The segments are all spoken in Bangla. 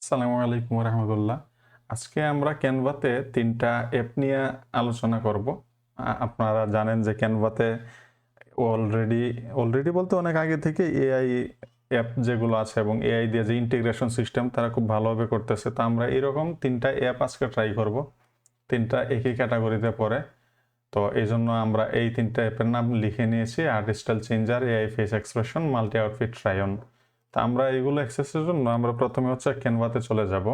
আসসালামু আলাইকুম রহমতুল্লাহ। আজকে আমরা ক্যানভাতে ৩টা অ্যাপ নিয়ে আলোচনা করব। আপনারা জানেন যে ক্যানভাতে অলরেডি অলরেডি বলতে অনেক আগে থেকে এআই অ্যাপ যেগুলো আছে এবং এআই দিয়ে যে ইন্টিগ্রেশন সিস্টেম তারা খুব ভালোভাবে করতেছে। তো আমরা এরকম ৩টা অ্যাপ আজকে ট্রাই করব। ৩টা একই ক্যাটাগরিতে পড়ে। তো এইজন্য আমরা এই ৩টা অ্যাপের নাম লিখে নিয়েছি art style changer, AI face expression, multi outfit try on. তা আমরা এগুলো অ্যাক্সেসের জন্য আমরা প্রথমে হচ্ছে ক্যানভাতে চলে যাব।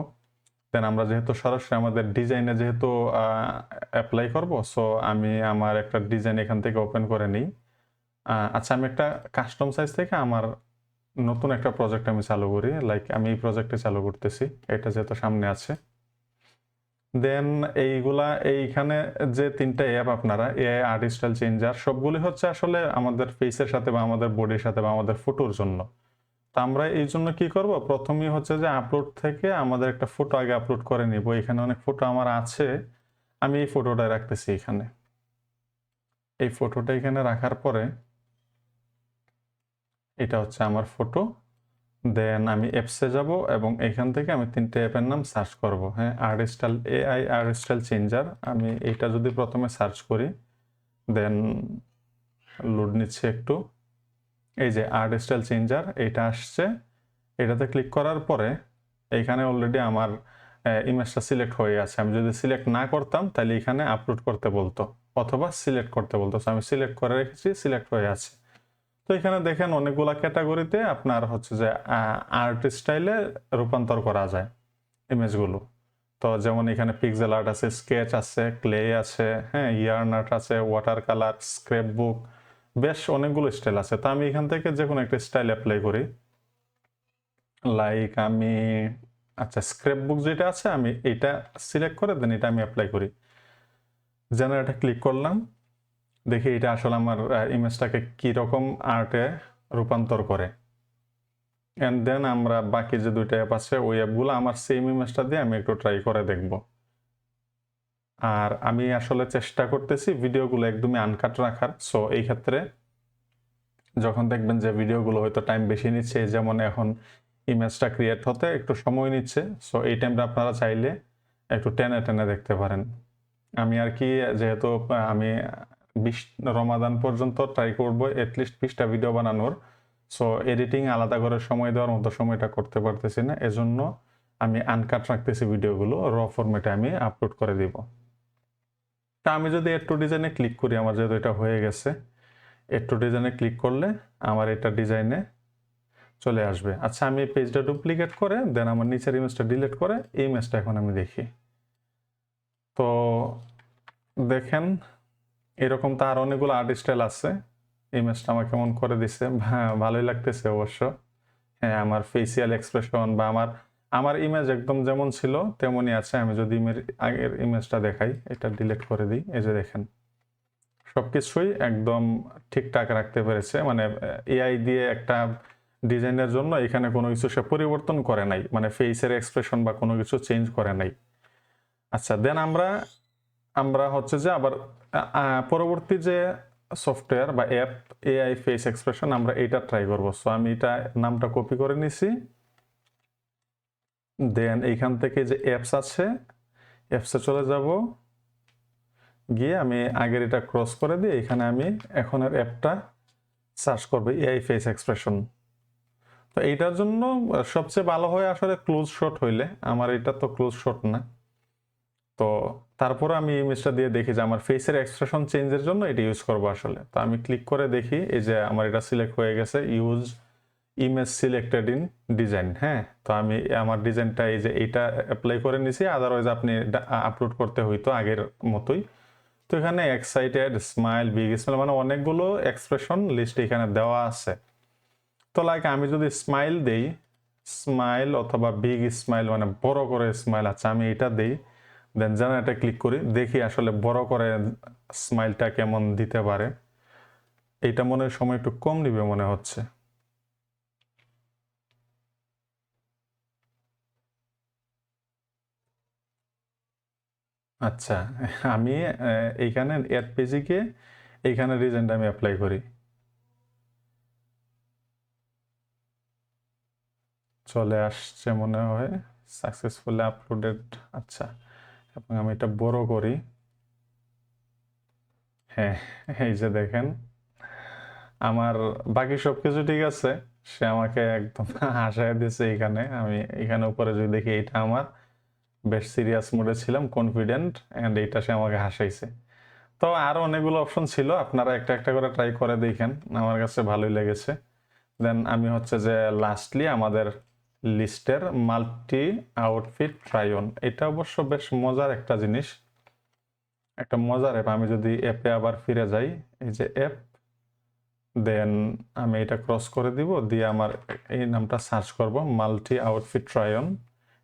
দেন আমরা যেহেতু সরাসরি আমাদের ডিজাইনে যেহেতু অ্যাপ্লাই করব, সো আমি আমার একটা ডিজাইন এখান থেকে ওপেন করে নিই। আচ্ছা, আমি একটা কাস্টম সাইজ থেকে আমার নতুন একটা প্রজেক্ট আমি চালু করি। লাইক আমি এই প্রজেক্টে চালু করতেছি। এটা যেহেতু সামনে আছে। দেন এইগুলা এইখানে যে ৩টা অ্যাপ আপনারা এআই আর্টিস্টাল চেঞ্জার সবগুলি হচ্ছে আসলে আমাদের ফেসের সাথে বা আমাদের বডির সাথে বা আমাদের ফটোর জন্য। তো আমরা এই জন্য কি করব, প্রথমেই হচ্ছে যে আপলোড থেকে আমাদের একটা ফটো আগে আপলোড করে নিব। এখানে অনেক ফটো আমার আছে, আমি এই ফটোটা রাখতেছি এখানে। এই ফটোটা এখানে রাখার পরে এটা হচ্ছে আমার ফটো। দেন আমি অ্যাপসে যাব এবং এখান থেকে আমি ৩টে অ্যাপের নাম সার্চ করব। হ্যাঁ, আর্টিস্টাল এআই আর্টিস্টাল চেঞ্জার, আমি এইটা যদি প্রথমে সার্চ করি, দেন লোড নিচ্ছে একটু। এই যে আর্টিস্টাল চেঞ্জার এইটা আসছে। এটাতে ক্লিক করার পরে এইখানে অলরেডি আমার ইমেজটা সিলেক্ট হয়ে আছে। আমি যদি সিলেক্ট না করতাম তাহলে এখানে আপলোড করতে বলতো অথবা সিলেক্ট করতে বলতো। আমি সিলেক্ট করে রেখেছি, সিলেক্ট হয়ে আছে। তো এখানে দেখেন অনেকগুলা ক্যাটাগরিতে আপনার হচ্ছে যে আর্ট স্টাইলে রূপান্তর করা যায় ইমেজগুলো। তো যেমন এখানে পিক্সেল আর্ট আছে, স্কেচ আছে, ক্লে আছে, হ্যাঁ, ইয়ার্ন আর্ট আছে, ওয়াটার কালার, স্ক্র্যাপ বুক, বেশ অনেকগুলো স্টাইল আছে। তো আমি এখান থেকে যে কোনো একটা স্টাইল অ্যাপ্লাই করি। লাইক আমি আচ্ছা, স্ক্র্যাপ বুক যেটা আছে আমি এটা সিলেক্ট করে দেন এটা আমি অ্যাপ্লাই করি। জেনারেটে ক্লিক করলাম, দেখি এটা আসলে আমার ইমেজটাকে কীরকম আর্টে রূপান্তর করে। অ্যান্ড দেন আমরা বাকি যে ২টা অ্যাপ আছে ওই অ্যাপগুলো আমার সেম ইমেজটা দিয়ে আমি একটু ট্রাই করে দেখব। আর আমি আসলে চেষ্টা করতেছি ভিডিওগুলো একদমই আনকাট রাখার। সো এই ক্ষেত্রে যখন দেখবেন যে ভিডিওগুলো হয়তো টাইম বেশি নিচ্ছে, যেমন এখন ইমেজটা ক্রিয়েট হতে একটু সময় নিচ্ছে, সো এই টাইমটা আপনারা চাইলে একটু টেনে টেনে দেখতে পারেন। আমি আর কি যেহেতু আমি ২০ রমাদান পর্যন্ত ট্রাই করব এটলিস্ট ২০টা ভিডিও বানানোর। সো এডিটিং আলাদা করে সময় দেওয়ার মতো সময়টা করতে পারতেছি না, এজন্য আমি আনকাট রাখতেছি ভিডিওগুলো, র ফরম্যাটে আমি আপলোড করে দিব। তা আমি যদি এড টু ডিজাইনে ক্লিক করি, আমার যেহেতু এটা হয়ে গেছে, এড টু ডিজাইনে ক্লিক করলে আমার এটা ডিজাইনে চলে আসবে। আচ্ছা, আমি এই পেজটা ডুপ্লিকেট করে দেন আমার নিচের ইমেজটা ডিলিট করে এই ইমেজটা এখন আমি দেখি। তো দেখেন এরকম তো আর অনেকগুলো আর্ট স্টাইল আছে। ইমেজটা আমার কেমন করে দিছে, হ্যাঁ ভালোই লাগতেছে অবশ্য। হ্যাঁ, আমার ফেসিয়াল এক্সপ্রেশন বা আমার আমার ইমেজ একদম যেমন ছিল তেমনই আছে। আমি যদি আগের ইমেজটা দেখাই, এটা ডিলিট করে দিই, এই যে দেখেন সবকিছুই একদম ঠিকঠাক রাখতে পেরেছে। মানে এআই দিয়ে একটা ডিজাইনের জন্য এখানে কোনো কিছু সে পরিবর্তন করে নাই, মানে ফেসের এক্সপ্রেশন বা কোনো কিছু চেঞ্জ করে নাই। আচ্ছা, দেন আমরা আমরা হচ্ছে যে আবার পরবর্তী যে সফটওয়্যার বা অ্যাপ এআই ফেস এক্সপ্রেশন আমরা এটা ট্রাই করব। সো আমি এটা নামটা কপি করে নিছি। দেন এইখান থেকে যে অ্যাপস আছে, অ্যাপসে চলে যাব, গিয়ে আমি আগের এটা ক্রস করে দিয়ে এখানে আমি এখন আর অ্যাপটা সার্চ করব এআই ফেস এক্সপ্রেশন। তো এইটার জন্য সবচেয়ে ভালো হয় আসলে ক্লোজ শট হইলে, আমার এটা তো ক্লোজ শট না। তো তারপরে আমি ইমেজটা দিয়ে দেখি যে আমার ফেসের এক্সপ্রেশন চেঞ্জের জন্য এটা ইউজ করবো আসলে। তো আমি ক্লিক করে দেখি এই যে আমার এটা সিলেক্ট হয়ে গেছে, use image selected in design. হ্যাঁ, তো আমি আমার ডিজাইনটা এই যে এইটা অ্যাপ্লাই করে নিছি, আদারওয়াইজ আপনি আপলোড করতে হইতো আগের মতোই। তো এখানে এক্সাইটেড, স্মাইল, বিগ স্মাইল, মানে অনেকগুলো এক্সপ্রেশন লিস্ট এখানে দেওয়া আছে। তো লাইক আমি যদি স্মাইল দেই, স্মাইল অথবা বিগ স্মাইল মানে বড় করে স্মাইল, আচ্ছা আমি এটা দেই, দেন জেনারেটে ক্লিক করি, দেখি আসলে বড় করে স্মাইলটা কেমন দিতে পারে। এইটা মনে হয় সময় একটু কম নিবে মনে হচ্ছে। আচ্ছা, আমি এইখানে অ্যাড পেজে গিয়ে এইখানে ডিজাইনটা আমি অ্যাপ্লাই করি। চলে আসছে মনে হয়, সাকসেসফুলি আপলোডেড। আচ্ছা, এবং আমি এটা বড় করি। হ্যাঁ, এই যে দেখেন আমার বাকি সবকিছু ঠিক আছে, সে আমাকে একদম হাসায় দিয়েছে। এখানে আমি এখানে উপরে যদি দেখি, এটা আমার বেশ সিরিয়াস মোডে ছিলাম, কনফিডেন্ট, এন্ড এইটা সে আমাকে হাসাইছে। তো আরো অনেকগুলো অপশন ছিল, আপনারা একটা একটা করে ট্রাই করে দেখেন, আমার কাছে ভালোই লেগেছে। দেন আমি হচ্ছে যে লাস্টলি আমাদের লিস্টের মাল্টি আউটফিট ট্রাই অন, এটা অবশ্য বেশ মজার একটা জিনিস, একটা মজার অ্যাপ। আমি যদি অ্যাপে আবার ফিরে যাই, এই যে অ্যাপ, দেন আমি এটা ক্রস করে দিব, দিয়ে আমার এই নামটা সার্চ করব, multi outfit try on,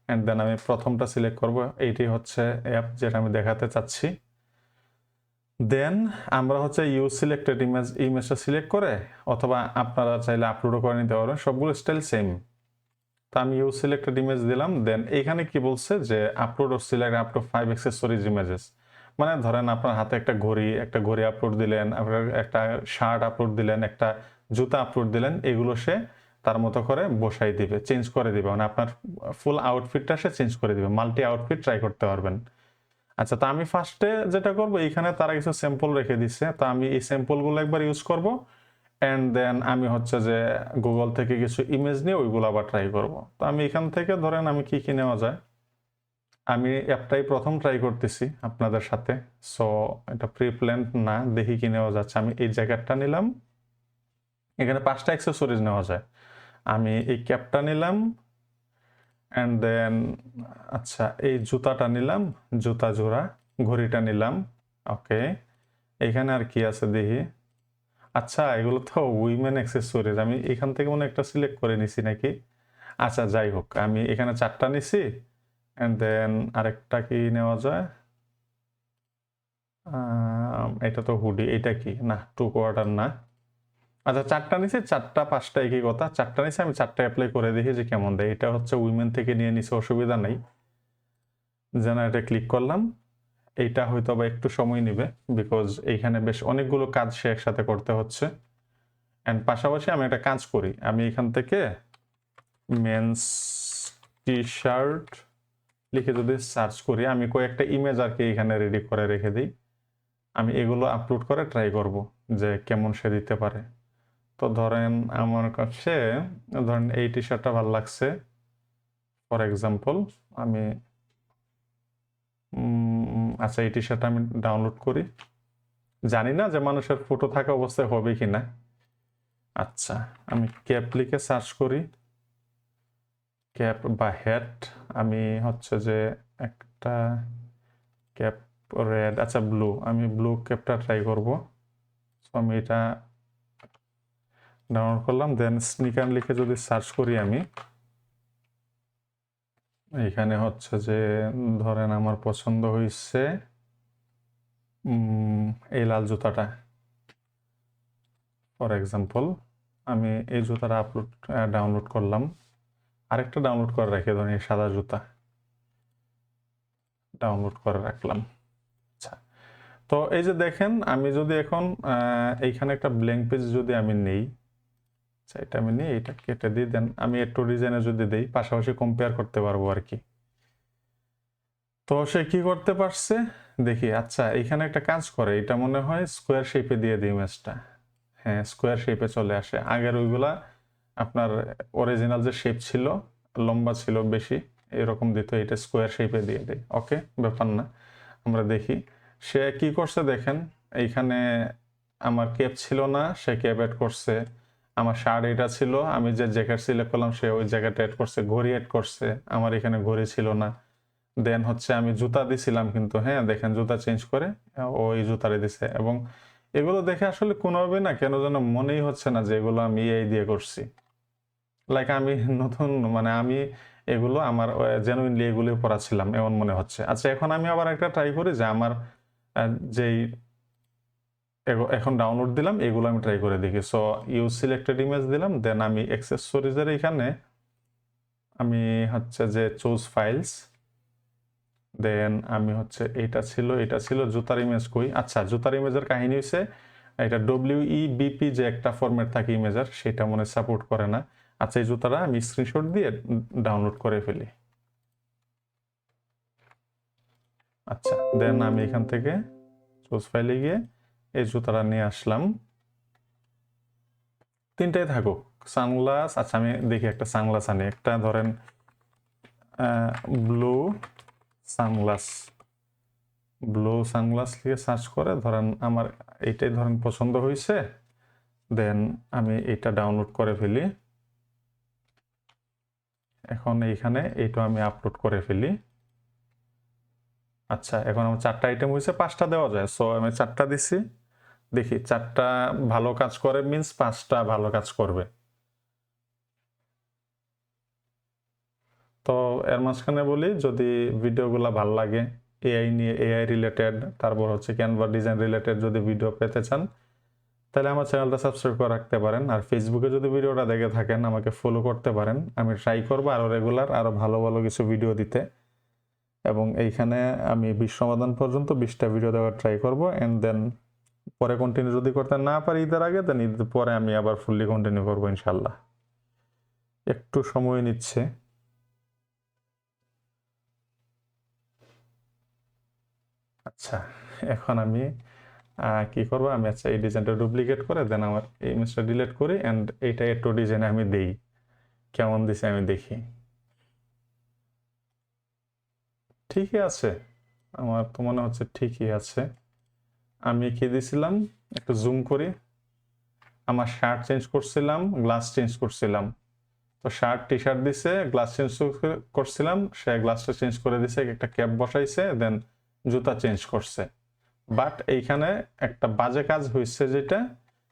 and then আমি প্রথমটা সিলেক্ট করব। এইটি হচ্ছে অ্যাপ যেটা আমি দেখাতে চাচ্ছি। দেন আমরা হচ্ছে ইউজ সিলেক্টেড ইমেজটা সিলেক্ট করে, অথবা আপনারা চাইলে আপলোডও করে নিতে পারবেন, সবগুলো স্টাইল সেম। তো আমি ইউজ সিলেক্টেড ইমেজ দিলাম। দেন এখানে কি বলছে যে upload or select up to 5 accessories images, মানে ধরেন আপনার হাতে একটা ঘড়ি আপলোড দিলেন, আপনার একটা শার্ট আপলোড দিলেন, একটা জুতা আপলোড দিলেন, এগুলো সে তার মতো করে বসাই দিবে, চেঞ্জ করে দিবে, মানে আপনার ফুল আউটফিটটা সে চেঞ্জ করে দিবে, মাল্টি আউটফিট ট্রাই করতে পারবেন। আচ্ছা, তো আমি ফার্স্টে যেটা করব, এখানে তারা কিছু স্যাম্পল রেখে দিচ্ছে, তো আমি এই স্যাম্পলগুলো একবার ইউজ করব, অ্যান্ড দেন আমি হচ্ছে যে গুগল থেকে কিছু ইমেজ নিয়ে ওইগুলো আবার ট্রাই করব। তো আমি এখান থেকে ধরেন আমি কি কি নেওয়া যায়, আমি অ্যাপটাই প্রথম ট্রাই করতেছি আপনাদের সাথে, সো এটা প্রি প্ল্যান না, দেখি কি নেওয়া যাচ্ছে। আমি এই জ্যাকেটটা নিলাম, এখানে 5টা অ্যাক্সেসরিজ নেওয়া যায়। আমি এই ক্যাপটা নিলাম, অ্যান্ড দেন আচ্ছা এই জুতাটা নিলাম, জুতা জোড়া, ঘড়িটা নিলাম। ওকে, এখানে আর কি আছে দেখি। আচ্ছা, এগুলো তো উইমেন অ্যাক্সেসরিজ, আমি এখান থেকে মনে হয় একটা সিলেক্ট করে নিছি নাকি। আচ্ছা, যাই হোক, আমি এখানে 4টা নিছি, অ্যান্ড দেন আরেকটা কি নেওয়া যায়, এটা তো হুডি, এটা কি না, 2 কোয়ার্টার না। আচ্ছা, 4টা নিছি, 4টা 5টা একই কথা, 4টা নিছি, আমি 4টা অ্যাপ্লাই করে দেখি যে কেমন দেয়। এটা হচ্ছে উইমেন থেকে নিয়ে নিছি, অসুবিধা নেই। জেনারেটে ক্লিক করলাম, এইটা হয়তো বা একটু সময় নেবে, বিকজ এইখানে বেশ অনেকগুলো কাজ সে একসাথে করতে হচ্ছে। অ্যান্ড পাশাপাশি আমি একটা কাজ করি, আমি এখান থেকে মেন্স টি শার্ট লিখে যদি সার্চ করি, আমি কয়েকটা ইমেজ আর কি এখানে রেডি করে রেখে দিই, আমি এগুলো আপলোড করে ট্রাই করব যে কেমন সে দিতে পারে। তো ধরেন আমার কাছে ধরেন এই টি শার্টটা ভালো লাগছে, ফর এক্সাম্পল আমি আচ্ছা এই টি শার্টটা আমি ডাউনলোড করি, জানি না যে মানুষের ফটো থাকা অবস্থায় হবে কিনা। আচ্ছা, আমি ক্যাপ লিখে সার্চ করি, ক্যাপ বা হ্যাট, আমি হচ্ছে যে একটা ক্যাপ রেড, আচ্ছা ব্লু, আমি ব্লু ক্যাপটা ট্রাই করব। সো আমি এটা ডাউনলোড করলাম, দেন স্নিকার লিখে যদি সার্চ করি, আমি এখানে হচ্ছে যে ধরেন আমার পছন্দ হয়েছে এই লাল জুতাটা, ফর এক্সাম্পল আমি এই জুতাটা ডাউনলোড করলাম, আরেকটা ডাউনলোড করে রাখি, ধরেন এই সাদা জুতা ডাউনলোড করে রাখলাম। আচ্ছা, তো এই যে দেখেন, আমি যদি এখন এইখানে একটা ব্ল্যাঙ্ক পেজ যদি আমি নেই, আচ্ছা এটা আমি নিই, এটা কেটে দিই, দেন আমি একটু ডিজাইনে যদি দিই, পাশাপাশি কম্পেয়ার করতে পারবো আর কি। তো সে কি করতে পারছে দেখি। আচ্ছা, এখানে একটা কাজ করে, এটা মনে হয় স্কোয়ার শেপে দিয়ে দিই ইমেজটা। হ্যাঁ, স্কোয়ার শেপে চলে আসে। আগের ওইগুলা আপনার অরিজিনাল যে শেপ ছিল, লম্বা ছিল বেশি, এরকম দিত, এটা স্কোয়ার শেপে দিয়ে দেয়। ওকে, ব্যাপার না, আমরা দেখি সে কি করছে। দেখেন এইখানে আমার ক্যাপ ছিল না, সে ক্যাপ অ্যাড করছে। আমার শার্ট এটা ছিল, আমি যে জ্যাকেট সিলেক্ট করলাম সে ওই জ্যাকেট অ্যাড করছে। ঘড়ি অ্যাড করছে, আমার এখানে ঘড়ি ছিল না। দেন হচ্ছে আমি জুতা দিছিলাম, কিন্তু হ্যাঁ দেখেন জুতা চেঞ্জ করে ওই জুতারে দিছে। এবং এগুলো দেখে আসলে কোনোভাবে না কেন যেন মনেই হচ্ছে না যে এগুলো আমি এই দিয়ে করছি, লাইক আমি নতুন, মানে আমি এগুলো আমার জেনুইনলি এগুলো পড়াছিলাম এমন মনে হচ্ছে। আচ্ছা, এখন আমি আবার একটা ট্রাই করি যে আমার যেই এখন ডাউনলোড দিলাম এগুলো আমি ট্রাই করে দেখি। সো ইউজ সিলেক্টেড ইমেজ দিলাম, দেন আমি অ্যাক্সেসরিজের এখানে আমি হচ্ছে যে চুজ ফাইলস, দেন আমি হচ্ছে এটা ছিল জুতার ইমেজ কই। আচ্ছা, জুতার ইমেজের কাহিনী হচ্ছে এটা WEBP যে একটা ফরম্যাট থাকে ইমেজের, সেটা মনে সাপোর্ট করে না। আচ্ছা, এই জুতাটা আমি স্ক্রিনশট দিয়ে ডাউনলোড করে ফেলি। আচ্ছা, দেন আমি এখান থেকে চুজ ফাইলে গিয়ে এই জুতাটা নিয়ে আসলাম। তিনটাই থাকুক। সানগ্লাস, আচ্ছা আমি দেখি একটা সানগ্লাস আনি, একটা ধরেন ব্লু সানগ্লাস। ব্লু সানগ্লাস লিখে সার্চ করে ধরেন আমার এইটাই ধরেন পছন্দ হয়েছে, দেন আমি এটা ডাউনলোড করে ফেলি। এখন এইখানে এইটা আমি আপলোড করে ফেলি। আচ্ছা, এখন আমার 4টা আইটেম হয়েছে, 5টা দেওয়া যায়, সো আমি 4টা দিছি। দেখি 4টা ভালো কাজ করে মিন্স 5টা ভালো কাজ করবে। তো এর মাঝখানে বলি, যদি ভিডিওগুলো ভালো লাগে, এআই নিয়ে, এআই রিলেটেড, তারপর হচ্ছে ক্যানভা ডিজাইন রিলেটেড যদি ভিডিও পেতে চান, তাহলে আমার চ্যানেলটা সাবস্ক্রাইব করে রাখতে পারেন। আর ফেসবুকে যদি ভিডিওটা দেখে থাকেন, আমাকে ফলো করতে পারেন। আমি ট্রাই করবো আরও রেগুলার, আরও ভালো ভালো কিছু ভিডিও দিতে। এবং এইখানে আমি 20 সমাধান পর্যন্ত 20টা ভিডিও দেওয়ার ট্রাই করব। অ্যান্ড দেন পরে কন্টিনিউ যদি করতে না পারি ঈদের আগে, দেন ঈদের পরে আমি আবার ফুললি কন্টিনিউ করবো ইনশাল্লাহ। একটু সময় নিচ্ছে। আচ্ছা, এখন আমি কি করবো, আমি আচ্ছা এই ডিজাইনটা ডুপ্লিকেট করে দেন আমার এই ইমেজটা ডিলিট করি, অ্যান্ড এইটা একটু ডিজাইনে আমি দেই, কেমন দিছে আমি দেখি। ঠিকই আছে, আমার তো মনে হচ্ছে ঠিকই আছে। আমি কি দিছিলাম, একটু জুম করি। আমার শার্ট চেঞ্জ করছিলাম, গ্লাস চেঞ্জ করছিলাম। তো শার্ট টি শার্ট দিছে, গ্লাস চেঞ্জ করছিলাম, সে গ্লাসটা চেঞ্জ করে দিছে, একটা ক্যাপ বসাইছে, দেন জুতা চেঞ্জ করছে। বাট এইখানে একটা বাজে কাজ হয়েছে যেটা,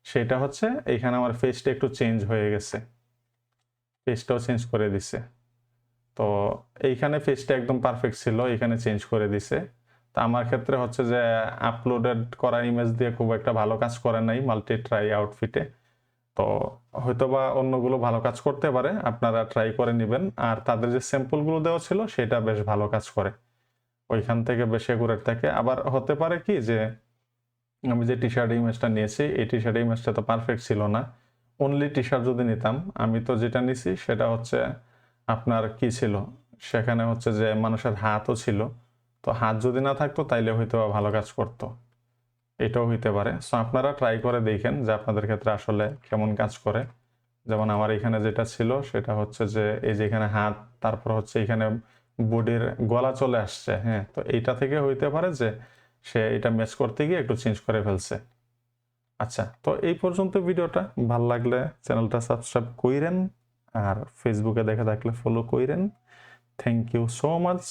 সেটা হচ্ছে এইখানে আমার ফেসটা একটু চেঞ্জ হয়ে গেছে, ফেসটাও চেঞ্জ করে দিছে। তো এইখানে ফেসটা একদম পারফেক্ট ছিল, এখানে চেঞ্জ করে দিছে। তো আমার ক্ষেত্রে হচ্ছে যে আপলোডেড করা ইমেজ দিয়ে খুব একটা ভালো কাজ করে নাই মাল্টি ট্রাই আউটফিটে। তো হয়তোবা অন্যগুলো ভালো কাজ করতে পারে, আপনারা ট্রাই করে নেবেন। আর তাদের যে স্যাম্পলগুলো দেওয়া ছিল সেটা বেশ ভালো কাজ করে, ওইখান থেকে বেশ একুরেট থাকে। আবার হতে পারে কি যে আমি যে টি শার্ট ইমেজটা নিয়েছি, এই টি শার্ট ইমেজটা তো পারফেক্ট ছিল না। অনলি টি শার্ট যদি নিতাম, আমি তো যেটা নিছি সেটা হচ্ছে আপনার কি ছিল, সেখানে হচ্ছে যে মানুষের হাতও ছিল। তো হাত যদি না থাকতো তাইলে হয়তো ভালো কাজ করতো, এটাও হইতে পারে। সো আপনারা ট্রাই করে দেখেন যে আপনাদের ক্ষেত্রে আসলে কেমন কাজ করে। যেমন আমার এখানে যেটা ছিল সেটা হচ্ছে যে এই যে এখানে হাত, তারপর হচ্ছে এখানে বডির গলা চলে আসছে, হ্যাঁ, তো এইটা থেকে হইতে পারে যে সে এটা ম্যাচ করতে গিয়ে একটু চেঞ্জ করে ফেলছে। আচ্ছা, তো এই পর্যন্ত ভিডিওটা। ভাল লাগলে চ্যানেলটা সাবস্ক্রাইব কইরেন, আর ফেসবুকে দেখে থাকলে ফলো কইরেন। Thank you so much.